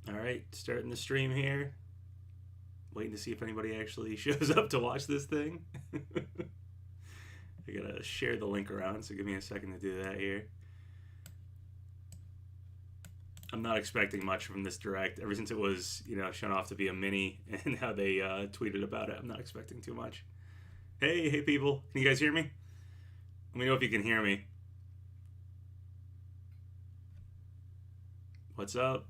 All right, starting the stream here. Waiting to see if anybody actually shows up to watch this thing. I gotta share the link around, so give me a second to do that here. I'm not expecting much from this direct. Ever since it was, shown off to be a mini and how they tweeted about it, I'm not expecting too much. Hey people, can you guys hear me? Let me know if you can hear me. What's up?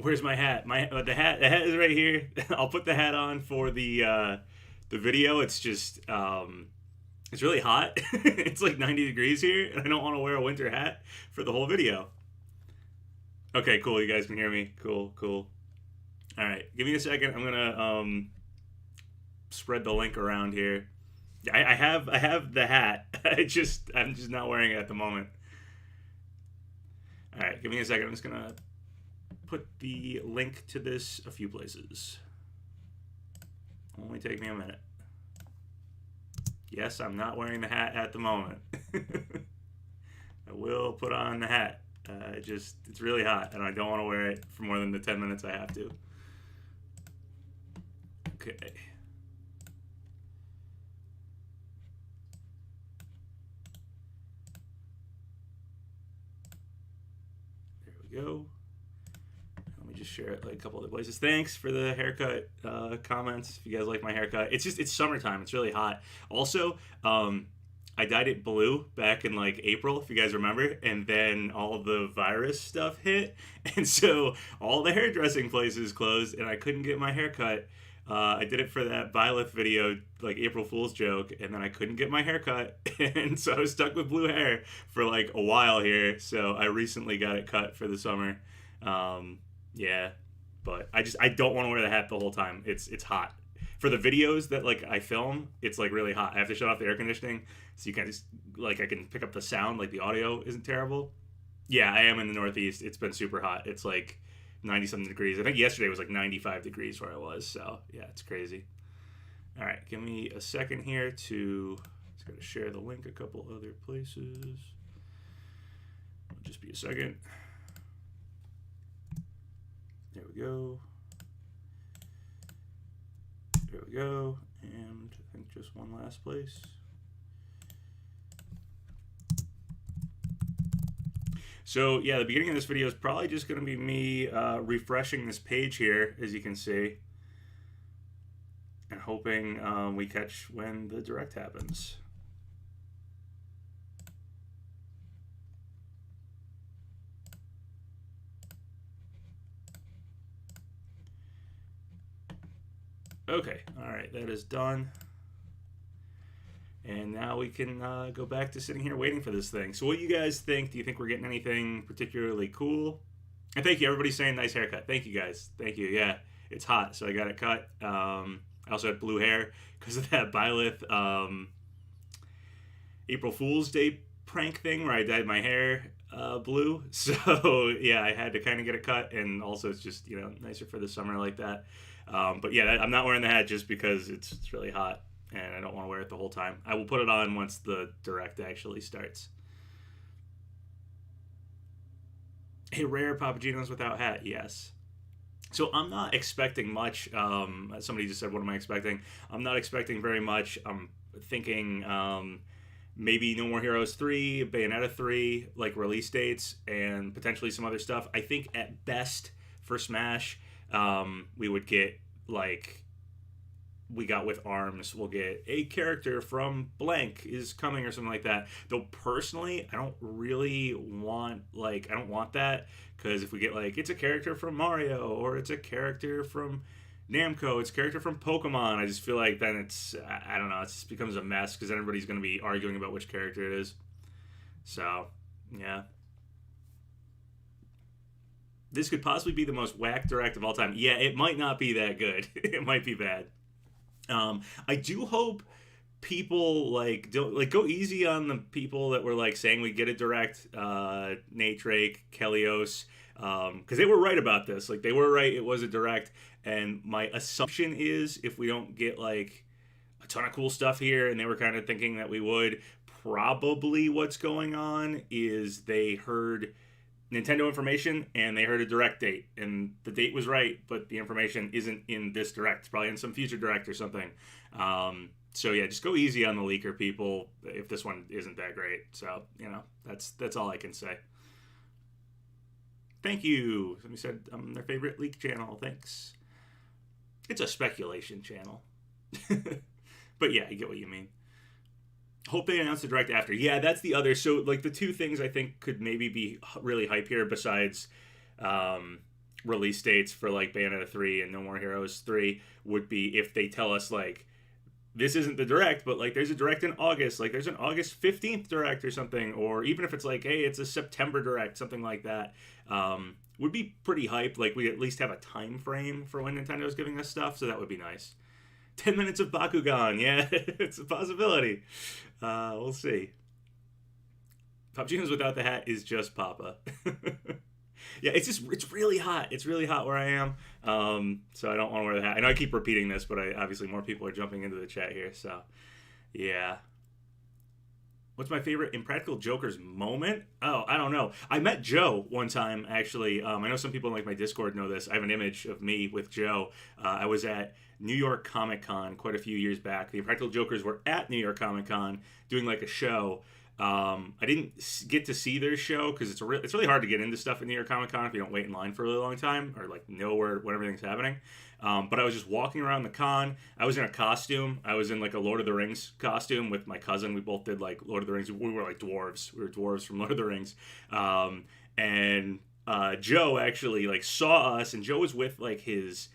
Where's my hat? The hat is right here. I'll put the hat on for the video. It's just it's really hot. It's like 90 degrees here, and I don't want to wear a winter hat for the whole video. Okay, cool. You guys can hear me. Cool. All right, give me a second. I'm gonna spread the link around here. I have the hat. I'm just not wearing it at the moment. All right, give me a second. I'm just gonna put the link to this a few places. Only take me a minute. Yes, I'm not wearing the hat at the moment. I will put on the hat. It's really hot, and I don't want to wear it for more than the 10 minutes I have to. Okay. There we go. Let me just share it like a couple other places. Thanks for the haircut comments. If you guys like my haircut, it's summertime. It's really hot. Also, I dyed it blue back in like April, if you guys remember, and then all the virus stuff hit, and so all the hairdressing places closed, and I couldn't get my haircut. I did it for that Byleth video, like April Fool's joke, and then I couldn't get my haircut, and so I was stuck with blue hair for like a while here. So I recently got it cut for the summer. Yeah, but I don't want to wear the hat the whole time. It's hot. For the videos that like I film, it's like really hot. I have to shut off the air conditioning so you can just like I can pick up the sound, like the audio isn't terrible. Yeah, I am in the Northeast. It's been super hot. It's like 90 something degrees. I think yesterday was like 95 degrees where I was. So yeah, it's crazy. All right, give me a second here to just gotta share the link a couple other places. It'll just be a second. There we go. There we go, and I think just one last place. So yeah, the beginning of this video is probably just going to be me refreshing this page here, as you can see, and hoping we catch when the direct happens. Okay, all right, that is done. And now we can go back to sitting here waiting for this thing. So what do you guys think? Do you think we're getting anything particularly cool? And thank you, everybody's saying nice haircut. Thank you, guys. Thank you. Yeah, it's hot, so I got it cut. I also had blue hair because of that Byleth April Fool's Day prank thing where I dyed my hair blue. So yeah, I had to kind of get it cut, and also it's just nicer for the summer like that. But yeah, I'm not wearing the hat just because it's really hot and I don't want to wear it the whole time. I will put it on once the direct actually starts. A rare PapaGenos without hat, yes. So I'm not expecting much. Somebody just said, what am I expecting? I'm not expecting very much. I'm thinking maybe No More Heroes 3, Bayonetta 3, like release dates, and potentially some other stuff. I think at best for Smash, we would get like we got with ARMS, we'll get a character from blank is coming or something like that. Though personally, I don't really want I don't want that, because if we get like it's a character from Mario or it's a character from Namco, it's a character from Pokemon, I just feel like then it's I don't know, it just becomes a mess because everybody's going to be arguing about which character it is. So yeah. This could possibly be the most whack direct of all time. Yeah, it might not be that good. It might be bad. I do hope people don't go easy on the people that were like saying we get a direct. Nate Drake, Kelios, because they were right about this. Like they were right. It was a direct, and my assumption is if we don't get like a ton of cool stuff here, and they were kind of thinking that we would, probably what's going on is they heard Nintendo information, and they heard a direct date, and the date was right, but the information isn't in this direct. It's probably in some future direct or something. So yeah, just go easy on the leaker people if this one isn't that great. So that's all I can say. Thank you. Somebody said their favorite leak channel. Thanks. It's a speculation channel, but yeah, I get what you mean. Hope they announce the direct after. Yeah, that's the other. So like the two things I think could maybe be really hype here, besides release dates for like Bayonetta 3 and No More Heroes 3, would be if they tell us like this isn't the direct, but like there's a direct in August, like there's an August 15th direct or something, or even if it's like, hey, it's a September direct, something like that, would be pretty hype. Like we at least have a time frame for when Nintendo's giving us stuff, so that would be nice. 10 minutes of Bakugan, yeah, it's a possibility. We'll see. PapaGenos without the hat is just Papa. Yeah, it's really hot. It's really hot where I am. So I don't want to wear the hat. I know I keep repeating this, but obviously more people are jumping into the chat here. So yeah. What's my favorite Impractical Jokers moment? Oh, I don't know. I met Joe one time, actually. I know some people in like my Discord know this. I have an image of me with Joe. I was at New York Comic Con quite a few years back. The Impractical Jokers were at New York Comic Con doing like a show. I didn't get to see their show because it's really hard to get into stuff at New York Comic Con if you don't wait in line for a really long time or like know when everything's happening. But I was just walking around the con. I was in a costume. I was in like a Lord of the Rings costume with my cousin. We both did like Lord of the Rings. We were like dwarves. We were dwarves from Lord of the Rings. And Joe actually like saw us, and Joe was with like his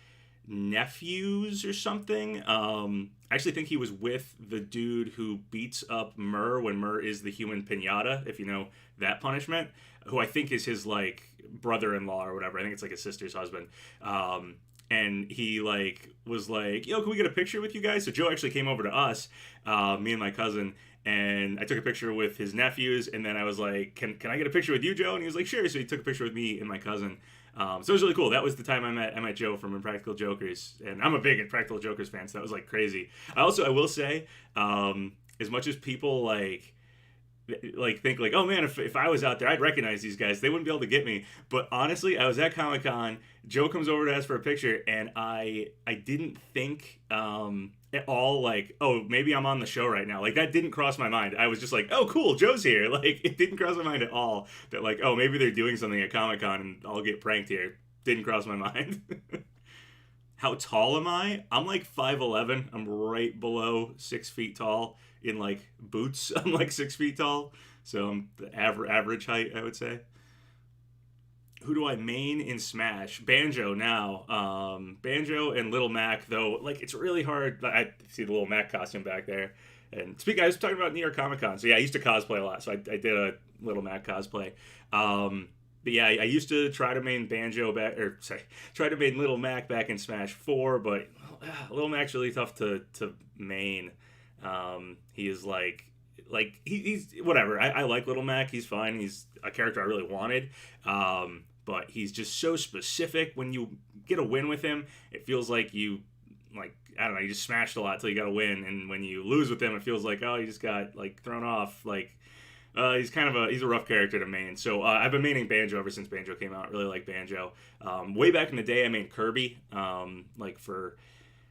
nephews or something. I actually think he was with the dude who beats up Murr when Murr is the human pinata, if you know that punishment, who I think is his like brother-in-law or whatever. I think it's like his sister's husband. And he like was like, yo, can we get a picture with you guys? So Joe actually came over to us, me and my cousin, and I took a picture with his nephews, and then I was like, can I get a picture with you, Joe? And he was like, sure. So he took a picture with me and my cousin. So it was really cool. That was the time I met Joe from Impractical Jokers, and I'm a big Impractical Jokers fan, so that was like crazy. I will say, as much as people like think like, oh man, if I was out there, I'd recognize these guys. They wouldn't be able to get me. But honestly, I was at Comic-Con. Joe comes over to ask for a picture, and I didn't think at all like, oh, maybe I'm on the show right now. Like that didn't cross my mind. I was just like, oh cool, Joe's here. Like it didn't cross my mind at all that like, oh, maybe they're doing something at Comic-Con and I'll get pranked here. Didn't cross my mind. How tall am I? I'm like 5'11". I'm right below 6 feet tall. In like boots, I'm like 6 feet tall. So I'm the average height, I would say. Who do I main in Smash? Banjo now. Banjo and Little Mac, though, like it's really hard. I see the Little Mac costume back there. And I was talking about New York Comic Con. So yeah, I used to cosplay a lot. So I did a Little Mac cosplay. But yeah, I used to try to main try to main Little Mac back in Smash 4, but Little Mac's really tough to main. He is like he's whatever. I like Little Mac. He's fine. He's a character I really wanted. But he's just so specific. When you get a win with him, it feels like you I don't know, you just smashed a lot till you got a win, and when you lose with him, it feels like, oh, you just got like thrown off. Like he's a rough character to main. So I've been maining Banjo ever since Banjo came out. Really like Banjo. Way back in the day, I mained Kirby. Like for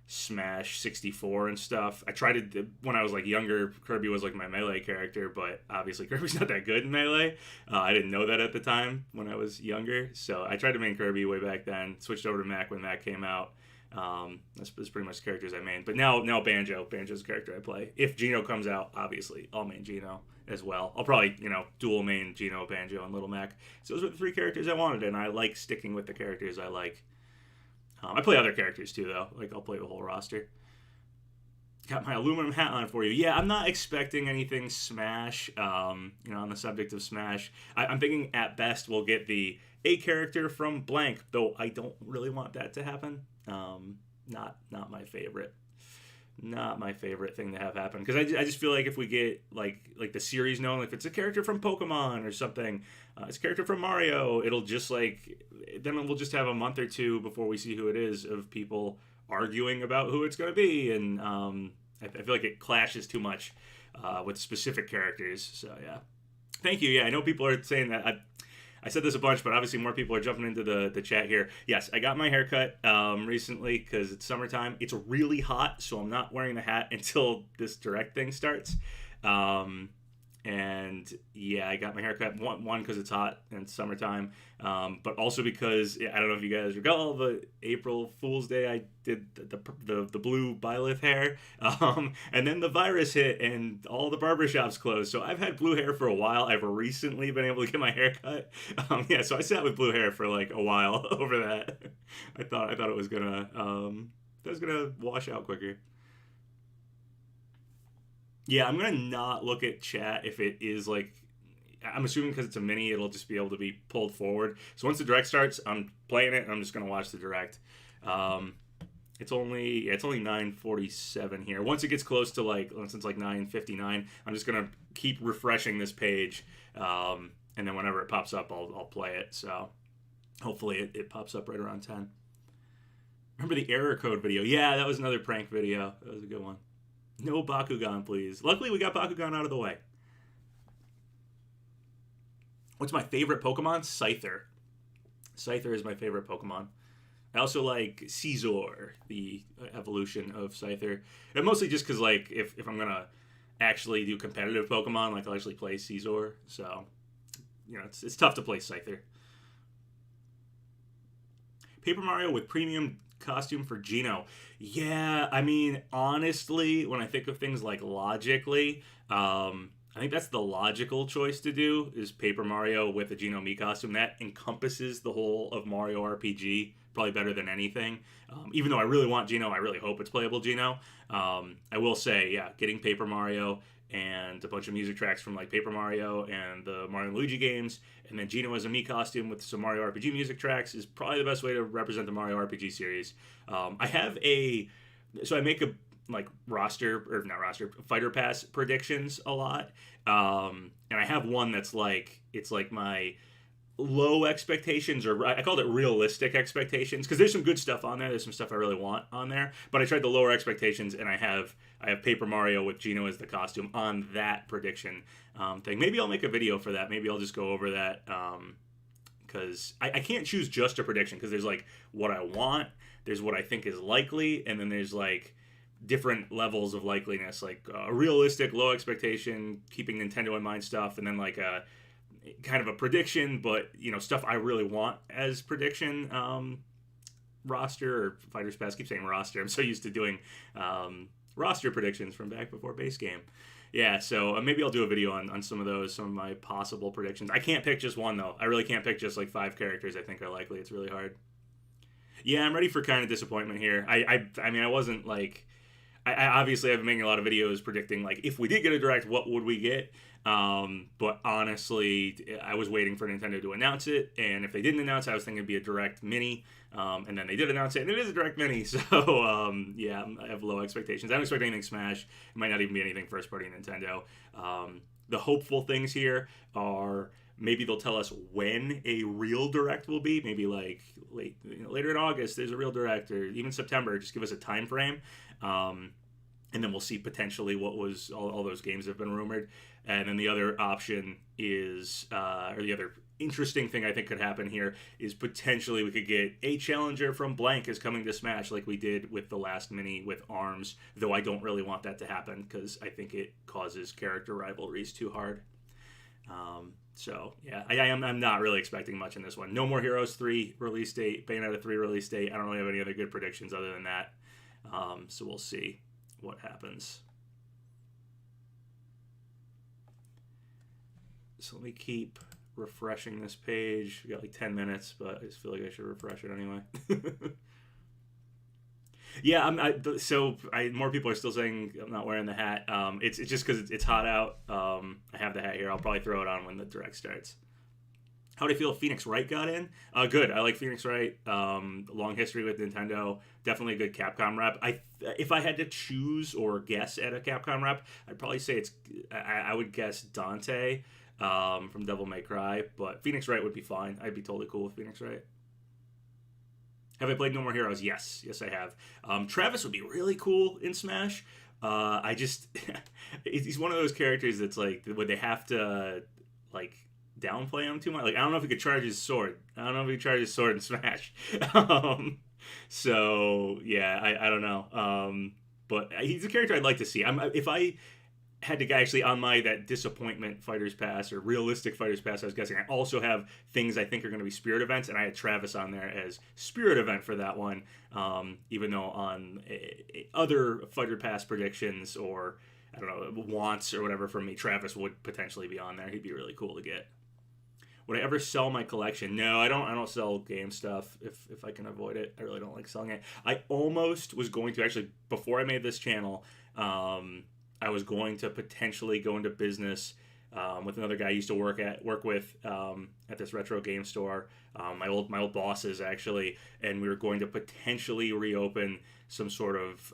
Smash 64 and stuff. I tried to, when I was like younger, Kirby was like my melee character, but obviously Kirby's not that good in melee. I didn't know that at the time when I was younger, so I tried to main Kirby way back then, switched over to Mac when Mac came out. That's pretty much the characters I main. But now Banjo's the character I play. If Geno comes out, obviously I'll main Geno as well. I'll probably, dual main Geno, Banjo, and Little Mac. So those were the three characters I wanted, and I like sticking with the characters I like. I play other characters too, though. Like, I'll play the whole roster. Got my aluminum hat on for you. Yeah, I'm not expecting anything Smash, on the subject of Smash. I'm thinking at best we'll get the A character from blank, though I don't really want that to happen. Not my favorite. Not my favorite thing to have happen. Because I just feel like if we get, like the series known, like if it's a character from Pokemon or something, it's a character from Mario, it'll just then we'll just have a month or two before we see who it is of people arguing about who it's going to be. And I feel like it clashes too much with specific characters. So, yeah. Thank you. Yeah, I know people are saying that. I said this a bunch, but obviously more people are jumping into the chat here. Yes, I got my haircut recently because it's summertime. It's really hot, so I'm not wearing the hat until this direct thing starts. Um, and yeah, I got my haircut one because it's hot and it's summertime, but also because I don't know if you guys recall, but April Fool's Day I did the blue Byleth hair, and then the virus hit and all the barbershops closed. So I've had blue hair for a while. I've recently been able to get my hair cut. Yeah, so I sat with blue hair for like a while over that. I thought it was gonna wash out quicker. Yeah, I'm gonna not look at chat if it is like. I'm assuming because it's a mini, it'll just be able to be pulled forward. So once the direct starts, I'm playing it and I'm just gonna watch the direct. Um, it's only 9:47 here. Once it gets close to once it's like 9:59, I'm just gonna keep refreshing this page, and then whenever it pops up, I'll play it. So hopefully it pops up right around 10. Remember the error code video? Yeah, that was another prank video. That was a good one. No Bakugan, please. Luckily, we got Bakugan out of the way. What's my favorite Pokemon? Scyther. Scyther is my favorite Pokemon. I also like Caesar, the evolution of Scyther. And mostly just because, like, if I'm going to actually do competitive Pokemon, like, I'll actually play Caesar. So, it's tough to play Scyther. Paper Mario with premium costume for Geno. Yeah, I mean, honestly, when I think of things like logically, I think that's the logical choice to do is Paper Mario with a Geno Mii costume. That encompasses the whole of Mario RPG probably better than anything. Even though I really want Geno, I really hope it's playable Geno. I will say, yeah, getting Paper Mario and a bunch of music tracks from like Paper Mario and the Mario and Luigi games, and then Geno as a Mii costume with some Mario RPG music tracks is probably the best way to represent the Mario RPG series. So I make a fighter pass predictions a lot, and I have one that's like it's like my low expectations, or I called it realistic expectations, because there's some good stuff on there. There's some stuff I really want on there, but I tried the lower expectations, and I have Paper Mario with Geno as the costume on that prediction thing. Maybe I'll make a video for that. Maybe I'll just go over that, because I can't choose just a prediction, because there's like what I want, there's what I think is likely, and then there's like different levels of likeliness, like a realistic, low expectation, keeping Nintendo in mind stuff, and then like a kind of a prediction, but stuff I really want as prediction roster, or Fighters Pass. Keep saying roster. I'm so used to doing roster predictions from back before base game. Yeah, so maybe I'll do a video on some of those, some of my possible predictions. I can't pick just one though. I really can't pick just like 5 characters I think are likely. It's really hard. Yeah, I'm ready for kind of disappointment here. I mean, I wasn't like. I obviously have been making a lot of videos predicting, like, if we did get a direct, what would we get? But honestly, I was waiting for Nintendo to announce it, and if they didn't announce it, I was thinking it'd be a direct mini, and then they did announce it, and it is a direct mini, so, yeah, I have low expectations. I don't expect anything Smash. It might not even be anything first-party Nintendo. The hopeful things here are maybe they'll tell us when a real direct will be, maybe like later in August, there's a real direct, or even September, just give us a time frame. And then we'll see potentially what was all those games have been rumored. And then the other option is, or the other interesting thing I think could happen here is potentially we could get a challenger from blank is coming to Smash, like we did with the last mini with ARMS, though I don't really want that to happen because I think it causes character rivalries too hard. So yeah, I'm not really expecting much in this one. No More Heroes 3 release date, Bayonetta 3 release date. I don't really have any other good predictions other than that. So we'll see what happens. So let me keep refreshing this page. We got like 10 minutes, but I just feel like I should refresh it anyway. Yeah, more people are still saying I'm not wearing the hat. It's just because it's hot out. I have the hat here. I'll probably throw it on when the direct starts. How do you feel Phoenix Wright got in? Good. I like Phoenix Wright. Long history with Nintendo. Definitely a good Capcom rep. If I had to choose or guess at a Capcom rep, I'd probably say I would guess Dante from Devil May Cry. But Phoenix Wright would be fine. I'd be totally cool with Phoenix Wright. Have I played No More Heroes? Yes, I have. Travis would be really cool in Smash. He's one of those characters that's like, would they have to like downplay him too much. Like, I don't know if he could charge his sword. I don't know if he could charge his sword in Smash. So yeah, I don't know. But he's a character I'd like to see. If I had to actually on my that disappointment fighters pass or realistic fighters pass, I was guessing I also have things I think are going to be spirit events, and I had Travis on there as spirit event for that one. Even though on other fighter pass predictions or I don't know wants or whatever from me, Travis would potentially be on there. He'd be really cool to get. Would I ever sell my collection? No, I don't. I don't sell game stuff if I can avoid it. I really don't like selling it. I almost was going to actually before I made this channel. I was going to potentially go into business with another guy I used to work with at this retro game store. My old bosses actually, and we were going to potentially reopen some sort of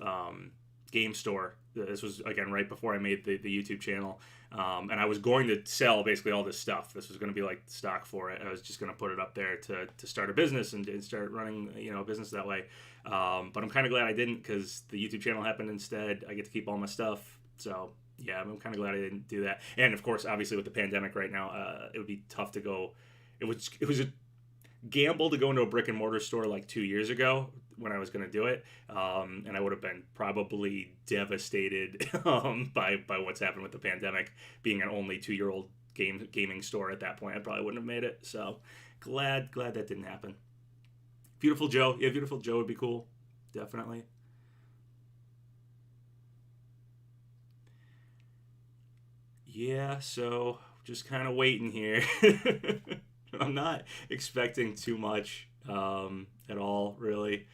game store. This was again right before I made the YouTube channel, and I was going to sell basically all this stuff. This was going to be like stock for it. I was just going to put it up there to start a business and start running a business that way. But I'm kind of glad I didn't because the YouTube channel happened instead. I get to keep all my stuff. So yeah, I'm kind of glad I didn't do that. And of course, obviously with the pandemic right now, it would be tough to go. It was a gamble to go into a brick and mortar store like 2 years ago when I was going to do it, and I would have been probably devastated by what's happened with the pandemic. Being an only 2-year-old gaming store at that point, I probably wouldn't have made it. So glad that didn't happen. Beautiful Joe, yeah, Beautiful Joe would be cool, definitely. Yeah, so just kind of waiting here. I'm not expecting too much at all, really.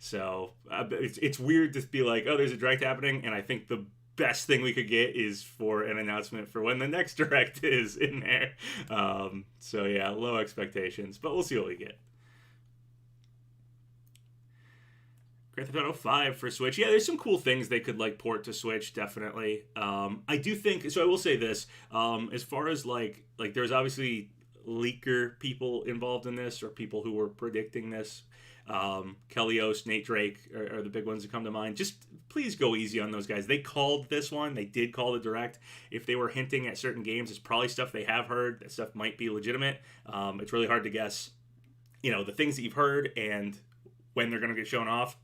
So it's weird to be like, oh, there's a direct happening, and I think the best thing we could get is for an announcement for when the next direct is in there. So yeah, low expectations, but we'll see what we get. Grand Theft Auto 5 for Switch. Yeah, there's some cool things they could like port to Switch, definitely. I do think so. I will say this: as far as like there's obviously leaker people involved in this, or people who were predicting this. Kelios, Nate Drake are the big ones that come to mind. Just please go easy on those guys. They called this one. They did call the direct. If they were hinting at certain games, it's probably stuff they have heard. That stuff might be legitimate. It's really hard to guess, the things that you've heard and when they're going to get shown off.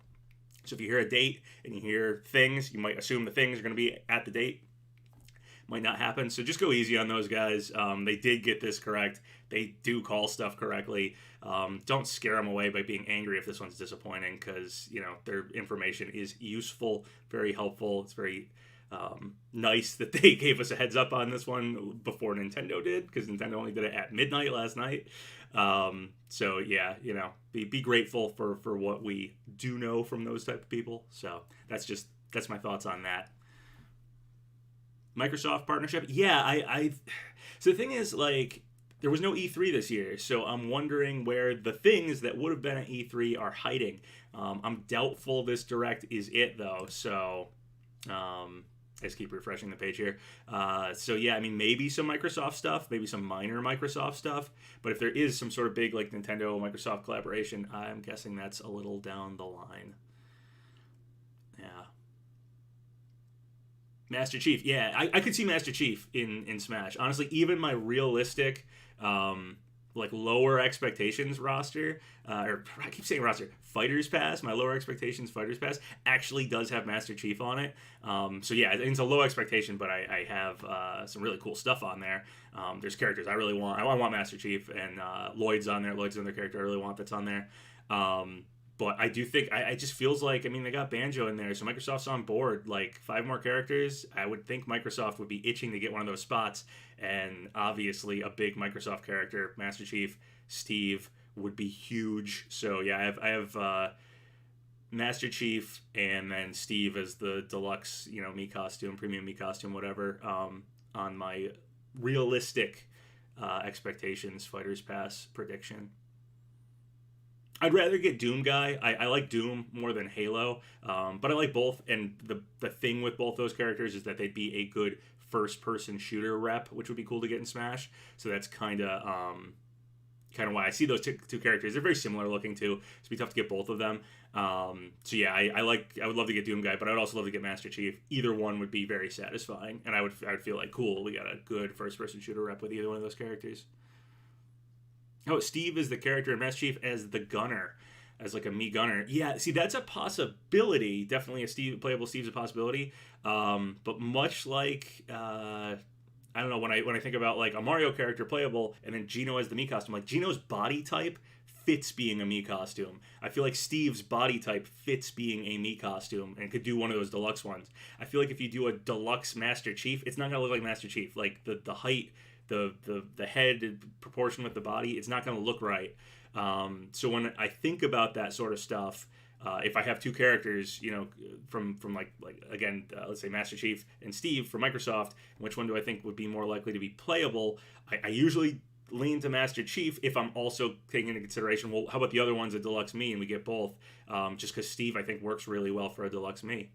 So if you hear a date and you hear things, you might assume the things are going to be at the date. Might not happen. So just go easy on those guys. They did get this correct. They do call stuff correctly. Don't scare them away by being angry if this one's disappointing, because their information is useful, very helpful. It's very nice that they gave us a heads up on this one before Nintendo did, because Nintendo only did it at midnight last night. So yeah, be grateful for what we do know from those type of people. So that's my thoughts on that. Microsoft partnership. Yeah, so the thing is, like, there was no E3 this year, so I'm wondering where the things that would have been at E3 are hiding. I'm doubtful this direct is it, though, so I just keep refreshing the page here. So yeah, I mean, maybe some Microsoft stuff, maybe some minor Microsoft stuff, but if there is some sort of big, like, Nintendo-Microsoft collaboration, I'm guessing that's a little down the line. Yeah. Master Chief, yeah, I could see Master Chief in Smash. Honestly, even my realistic, like lower expectations roster, or I keep saying roster, Fighters Pass, my lower expectations Fighters Pass actually does have Master Chief on it. So yeah, it's a low expectation, but I have some really cool stuff on there. There's characters I really want. I want Master Chief, and Lloyd's on there. Lloyd's another character I really want that's on there. But I do think, I just feels like, I mean, they got Banjo in there, so Microsoft's on board. Like, 5 more characters, I would think Microsoft would be itching to get one of those spots. And obviously, a big Microsoft character, Master Chief, Steve, would be huge. So, yeah, I have Master Chief and then Steve as the deluxe, Mii costume, premium Mii costume, whatever, on my realistic expectations Fighters Pass prediction. I'd rather get Doom Guy. I like Doom more than Halo, but I like both. And the thing with both those characters is that they'd be a good first-person shooter rep, which would be cool to get in Smash. So that's kind of why I see those two characters. They're very similar looking too. It'd be tough to get both of them. So yeah, I would love to get Doom Guy, but I'd also love to get Master Chief. Either one would be very satisfying, and I would feel like, cool, we got a good first-person shooter rep with either one of those characters. Oh, Steve is the character in Master Chief as the gunner, as like a me gunner. Yeah, see, that's a possibility. Definitely a playable Steve's a possibility. But much like I don't know, when I think about like a Mario character playable and then Gino as the me costume, like Gino's body type fits being a me costume. I feel like Steve's body type fits being a me costume and could do one of those deluxe ones. I feel like if you do a deluxe Master Chief, it's not gonna look like Master Chief. Like the height, the head proportion with the body, it's not gonna look right. So when I think about that sort of stuff, if I have two characters, you know, from like again, let's say Master Chief and Steve from Microsoft, which one do I think would be more likely to be playable? I usually lean to Master Chief if I'm also taking into consideration, well, how about the other one's a deluxe me and we get both? Just because Steve I think works really well for a deluxe me.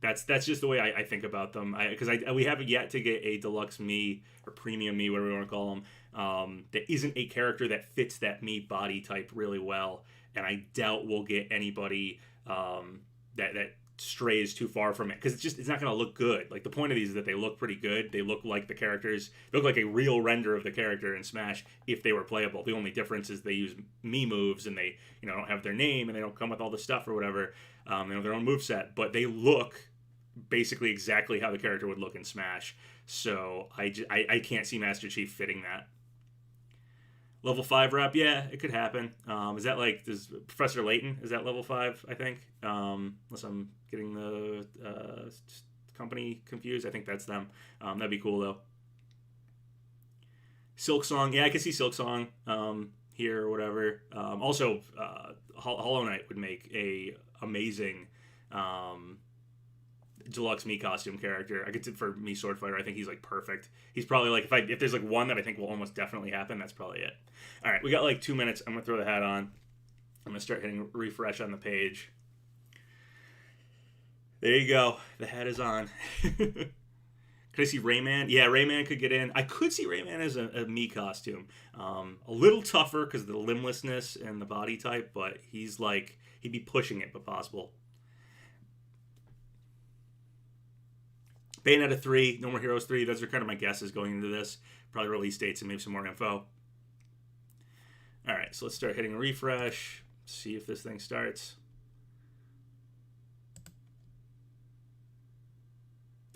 That's just the way I think about them. Because we haven't yet to get a deluxe me or premium me, whatever you want to call them, that isn't a character that fits that me body type really well. And I doubt we'll get anybody that strays too far from it, because it's not going to look good. Like the point of these is that they look pretty good. They look like the characters. They look like a real render of the character in Smash if they were playable. The only difference is they use me moves and they don't have their name and they don't come with all the stuff or whatever. They have their own moveset, but they look basically exactly how the character would look in Smash. So I can't see Master Chief fitting that. Level 5 rep, yeah, it could happen. Is that like, does Professor Layton, is that level 5, I think? Unless I'm getting the company confused. I think that's them. That'd be cool, though. Silk Song, yeah, I could see Silk Song here or whatever. Also, Hollow Knight would make a amazing deluxe me costume character. I could say for me Sword Fighter, I think he's like perfect. He's probably like, if there's like one that I think will almost definitely happen, that's probably it. All right, we got like 2 minutes. I'm gonna throw the hat on. I'm gonna start hitting refresh on the page. There you go. The hat is on. Could I see Rayman? Yeah, Rayman could get in. I could see Rayman as a me costume. A little tougher because of the limblessness and the body type, but he'd be pushing it, but possible. Bayonetta 3, No More Heroes 3, those are kind of my guesses going into this. Probably release dates and maybe some more info. Alright, so let's start hitting refresh. See if this thing starts.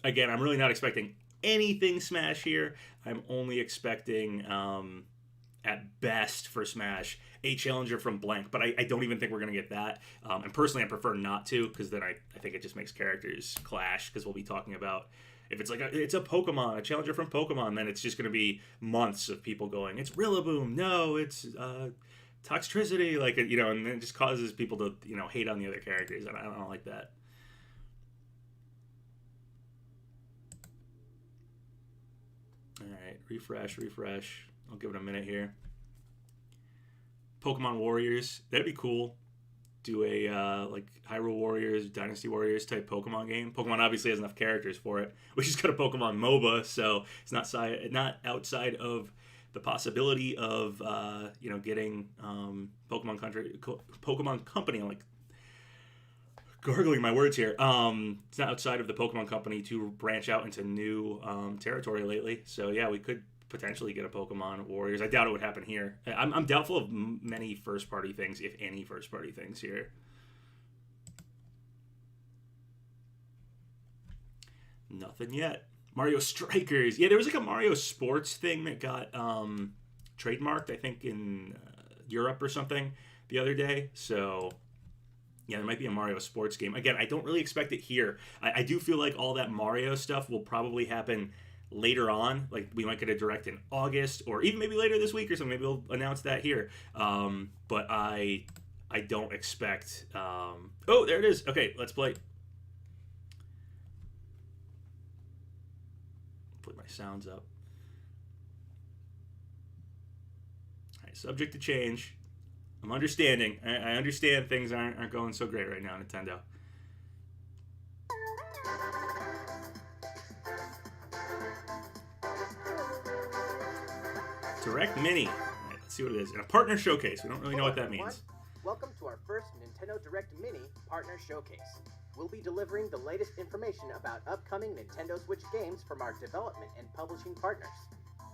Again, I'm really not expecting anything Smash here. I'm only expecting, at best for Smash, a challenger from blank. But I don't even think we're going to get that. And personally, I prefer not to, because then I think it just makes characters clash, because we'll be talking about, if it's like it's a Pokemon, a challenger from Pokemon, then it's just going to be months of people going, it's Rillaboom, no, it's Toxtricity, like, and then it just causes people to, hate on the other characters, and I don't like that. Alright, refresh. I'll give it a minute here. Pokemon Warriors, that'd be cool. Do a like Hyrule Warriors, Dynasty Warriors type Pokemon game. Pokemon obviously has enough characters for it. We just got a Pokemon MOBA, so it's not outside of the possibility of getting Pokemon Company. I'm like gargling my words here. It's not outside of the Pokemon Company to branch out into new territory lately. So yeah, we could potentially get a Pokemon Warriors. I doubt it would happen here. I'm doubtful of many first-party things, if any first-party things here. Nothing yet. Mario Strikers. Yeah, there was like a Mario Sports thing that got trademarked, I think, in Europe or something the other day. So yeah, there might be a Mario Sports game. Again, I don't really expect it here. I do feel like all that Mario stuff will probably happen later on. Like, we might get a direct in August, or even maybe later this week or something. Maybe we'll announce that here. But I don't expect... Oh, there it is. Okay, let's play. Put my sounds up. All right, subject to change. I'm understanding. I understand things aren't going so great right now, Nintendo. Direct Mini. All right, let's see what it is. And a partner showcase. We don't really know what that means. Welcome to our first Nintendo Direct Mini Partner Showcase. We'll be delivering the latest information about upcoming Nintendo Switch games from our development and publishing partners.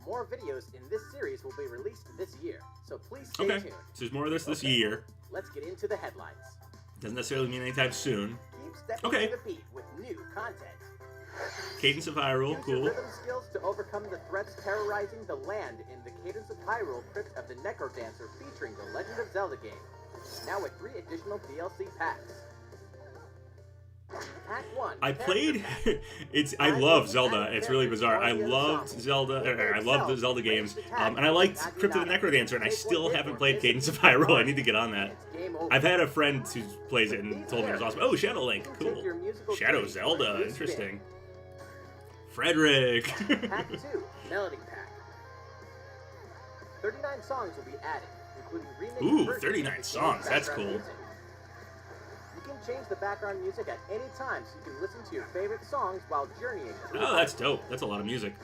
More videos in this series will be released this year, so please stay Okay, tuned. so there's more of this year. Let's get into the headlines. Doesn't necessarily mean anytime soon. Keep stepping Okay. to the beat with new content. Cadence of Hyrule, Use your cool. rhythm skills to overcome the threats terrorizing the land in the Cadence of Hyrule Crypt of the Necrodancer featuring the Legend of Zelda game. Now with 3 additional DLC packs. Pack 1. I played. I love Zelda. It's really bizarre. I loved Zelda. I love the Zelda games, and I liked Crypt of the Necrodancer, and I still haven't played Cadence of Hyrule. I need to get on that. I've had a friend who plays it and told me it was awesome. Oh, Shadow Link, cool. Shadow Zelda, interesting. Frederick. Pack 2, Melody Pack. 39 songs will be added, including remixed Ooh, versions 39 of the songs, game's that's background cool. music. You can change the background music at any time, so you can listen to your favorite songs while journeying through Oh, that's dope. That's a lot of music.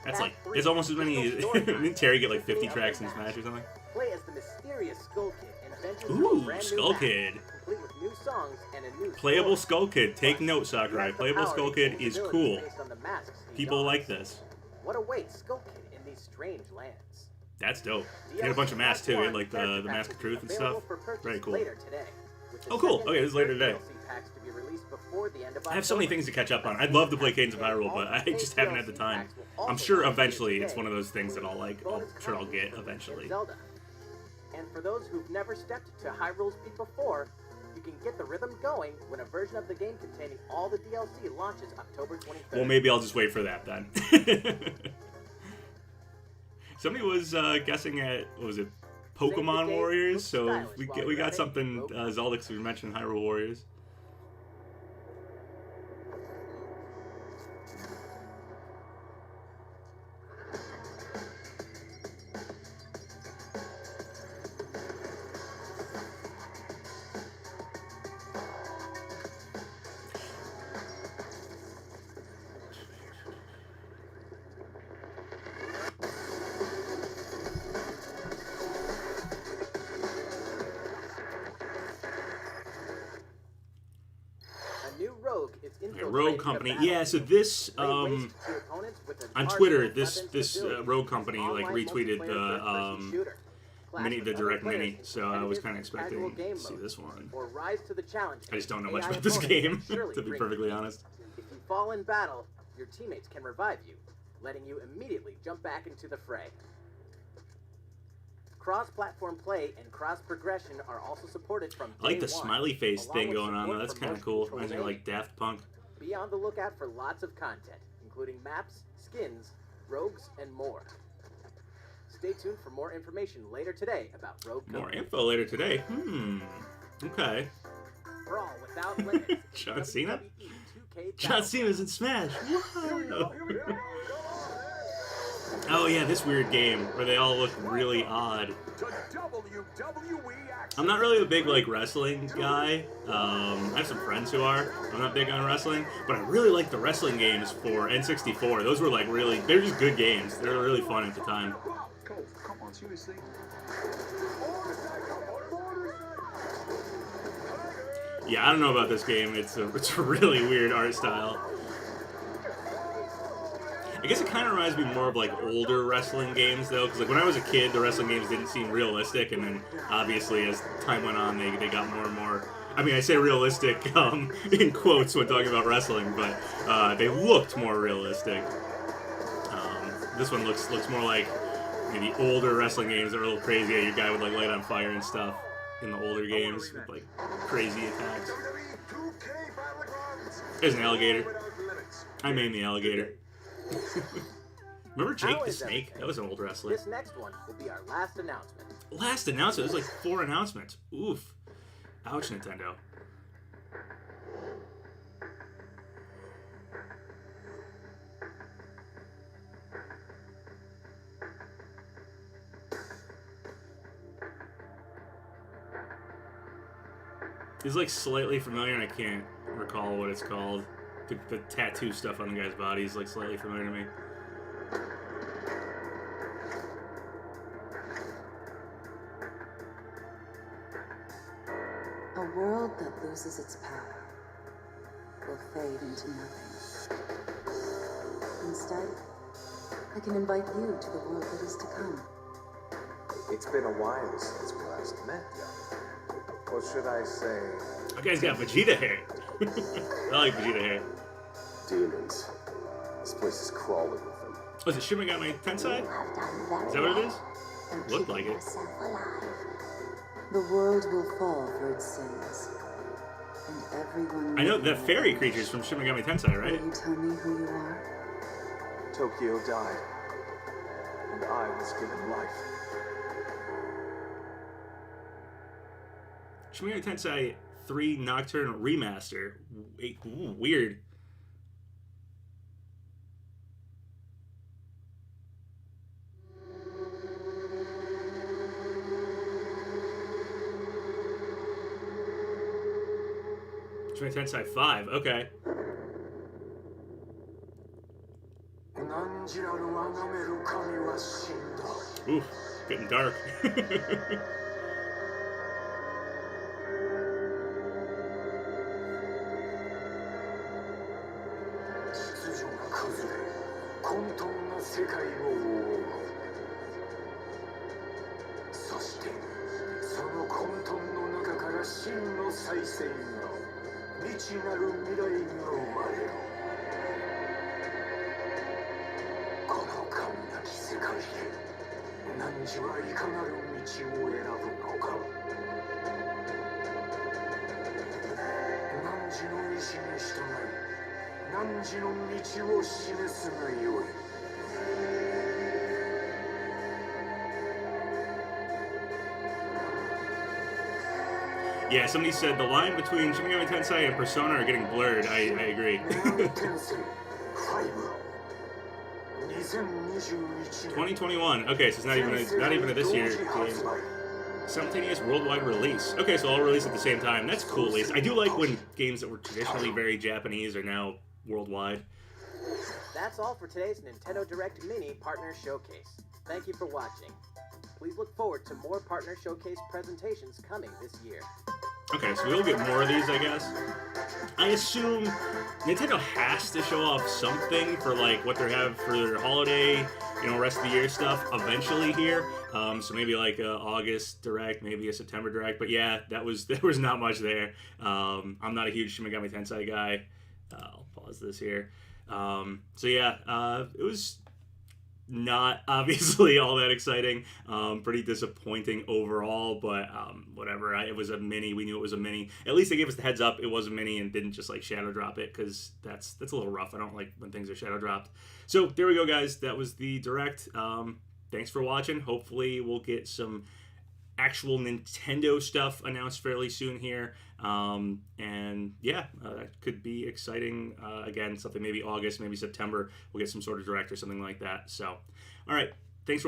That's like, it's almost as many. Didn't Terry get like 50 tracks in Smash or something? Play as the mysterious Skull Kid and venture through a Ooh, brand new Skull map, Kid. complete with new songs and a new Playable story. Skull Kid. Take note, You Sakurai. have the Playable power Skull to Kid change is abilities cool. based on the masks he People dons. like this. What awaits Skull Kid in these strange lands? That's dope. You get a bunch of masks too. You had like the Mask of Truth and stuff. Very cool. Later today, with the Oh, cool. second Okay, this is later and today. third DLC packs to be released before the end of I have so many October. things to catch up on. I'd love to play Cadence of Hyrule, but I just haven't had the time. I'm sure eventually it's one of those things that I'll get eventually. Zelda. And for those who've never stepped to Hyrule's Peak before, you can get the rhythm going when a version of the game containing all the DLC launches October 23rd. Well, maybe I'll just wait for that then. Somebody was guessing at, what was it, Pokemon Warriors? So we got something Zelda, because we mentioned Hyrule Warriors. Rogue Company, yeah. So this on Twitter, this Rogue Company like retweeted the direct mini. So I was kind of expecting to see this one. I just don't know much about this game, to be perfectly honest. If you fall in battle, your teammates can revive you, letting you immediately jump back into the fray. Cross-platform play and cross-progression are also supported from I like the day one, smiley face along thing with going on support though. That's from kind of motion cool. control Reminds me of like games. Daft Punk. Be on the lookout for lots of content, including maps, skins, rogues, and more. Stay tuned for more information later today about Rogue Company. More info later today. Okay. Brawl without limits. John Cena? WWE 2K John Cena's in Smash. Whoa. Oh yeah, this weird game where they all look really odd. I'm not really a big like wrestling guy. I have some friends who are. I'm not big on wrestling, but I really like the wrestling games for N64. Those were like really, they're just good games. They were really fun at the time. Come on, seriously. Yeah, I don't know about this game. It's a really weird art style. I guess it kind of reminds me more of like older wrestling games though, because like when I was a kid, the wrestling games didn't seem realistic, and then obviously as time went on, they got more and more. I mean, I say realistic in quotes when talking about wrestling, but they looked more realistic. This one looks more like maybe older wrestling games that are a little crazy. Your guy would like light on fire and stuff in the older games with like crazy attacks. There's an alligator. I made the alligator. Remember Jake the Snake? That was an old wrestler. This next one will be our last announcement. Last announcement? There's like 4 announcements. Oof. Ouch, Nintendo. It's like slightly familiar and I can't recall what it's called. The tattoo stuff on the guy's body is like slightly familiar to me. A world that loses its power will fade into nothing. Instead, I can invite you to the world that is to come. It's been a while since we last met, young. Or should I say, That guy's got Vegeta hair. I like Vegeta hair. demons? This place is crawling with them. Oh, is it Shin Megami Tensei? Have done very Is that what it is? in Looked keeping like it. yourself alive. The world will fall for its sins. And everyone I know will the fairy creatures from Shin Megami Tensei, Will right? you tell me who you are? Tokyo died, and I was given life. Shin Megami Tensei 3 Nocturne Remaster. Ooh, weird. Shin Megami Tensei 5, okay. Oof, getting dark. Yeah, somebody said the line between Shin Megami Tensei and Persona are getting blurred. I agree. 2021. Okay, so it's not even a this year game. Simultaneous worldwide release. Okay, so all released at the same time. That's cool, at least. I do like when games that were traditionally very Japanese are now worldwide. That's all for today's Nintendo Direct Mini Partner Showcase. Thank you for watching. Please look forward to more Partner Showcase presentations coming this year. Okay, so we'll get more of these, I guess. I assume Nintendo has to show off something for like what they have for their holiday, rest of the year stuff eventually here. So maybe like a August Direct, maybe a September Direct. But yeah, there was not much there. I'm not a huge Shin Megami Tensei guy. I'll pause this here. So yeah, it was not obviously all that exciting. Pretty disappointing overall, but whatever. It was a mini. We knew it was a mini. At least they gave us the heads up it was a mini and didn't just like shadow drop it, because that's a little rough. I don't like when things are shadow dropped. So there we go, guys. That was the Direct. Thanks for watching. Hopefully we'll get some actual Nintendo stuff announced fairly soon here. And yeah, that could be exciting. Again, something maybe August, maybe September, we'll get some sort of Direct or something like that. So, all right. Thanks for watching.